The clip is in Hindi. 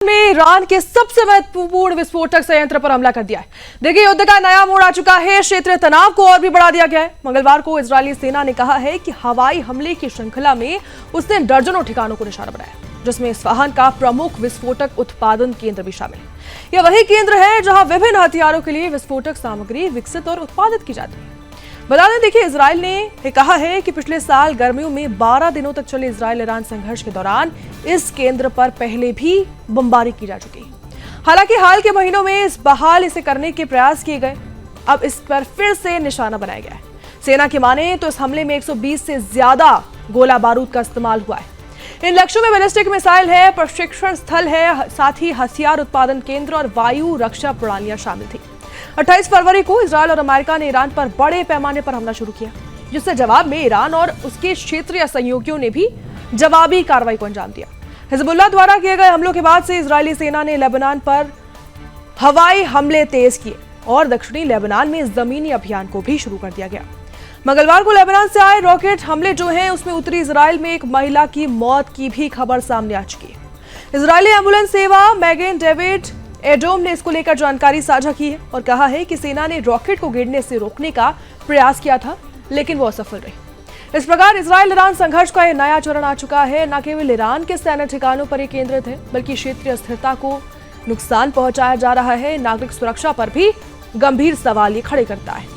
में ईरान के सबसे महत्वपूर्ण विस्फोटक संयंत्र पर हमला कर दिया है। देखिए, युद्ध का नया मोड़ आ चुका है। क्षेत्रीय तनाव को और भी बढ़ा दिया गया है। मंगलवार को इजरायली सेना ने कहा है कि हवाई हमले की श्रृंखला में उसने दर्जनों ठिकानों को निशाना बनाया, जिसमें इस्फहान का प्रमुख विस्फोटक उत्पादन केंद्र भी शामिल है। यह वही केंद्र है जहां विभिन्न हथियारों के लिए विस्फोटक सामग्री विकसित और उत्पादित की जाती है। बता दें, देखिए, इजराइल ने कहा है कि पिछले साल गर्मियों में 12 दिनों तक चले इजराइल ईरान संघर्ष के दौरान इस केंद्र पर पहले भी बमबारी की जा चुकी है। हालांकि हाल के महीनों में इसे करने के प्रयास किए गए। अब इस पर फिर से निशाना बनाया गया है। सेना की माने तो इस हमले में 120 से ज्यादा गोला बारूद का इस्तेमाल हुआ है। इन लक्ष्यों में बैलिस्टिक मिसाइल है, प्रशिक्षण स्थल है, साथ ही हथियार उत्पादन केंद्र और वायु रक्षा प्रणालियां शामिल थी। 28 फरवरी को इजरायल और अमेरिका ने ईरान पर बड़े पैमाने पर हमला शुरू किया, जिससे जवाब में ईरान और उसके क्षेत्रीय सहयोगियों ने भी जवाबी कार्रवाई को अंजाम दिया। हिजबुल्लाह द्वारा किए गए हमलों के बाद से इजरायली सेना ने लेबनान पर हवाई हमले तेज किए और दक्षिणी लेबनान में जमीनी अभियान को भी शुरू कर दिया गया। मंगलवार को लेबनान से आए रॉकेट हमले जो हैं, उसमें उत्तरी इजरायल में एक महिला की मौत की भी खबर सामने आ चुकी है। इजरायली एम्बुलेंस सेवा मैगन डेविड एडोम ने इसको लेकर जानकारी साझा की है और कहा है कि सेना ने रॉकेट को गिरने से रोकने का प्रयास किया था, लेकिन वो असफल रही। इस प्रकार इजरायल ईरान संघर्ष का यह नया चरण आ चुका है। न केवल ईरान के सैन्य ठिकानों पर यह केंद्रित है, बल्कि क्षेत्रीय स्थिरता को नुकसान पहुंचाया जा रहा है। नागरिक सुरक्षा पर भी गंभीर सवाल ये खड़े करता है।